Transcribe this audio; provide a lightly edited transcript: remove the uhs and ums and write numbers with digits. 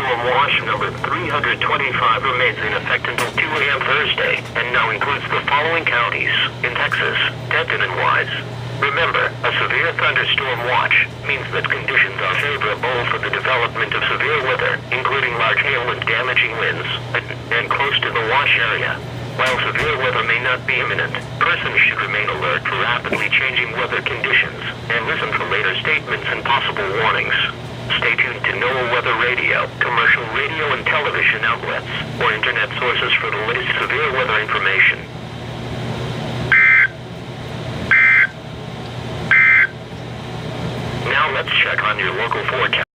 Thunderstorm watch number 325 remains in effect until 2 a.m. Thursday, and now includes the following counties in Texas, Denton and Wise. Remember, a severe thunderstorm watch means that conditions are favorable for the development of severe weather, including large hail and damaging winds, and close to the watch area. While severe weather may not be imminent, persons should remain alert for rapidly changing weather conditions and listen for later statements and possible warnings. Stay tuned to NOAA Weather Radio, commercial radio and television outlets, or internet sources for the latest severe weather information. Now let's check on your local forecast.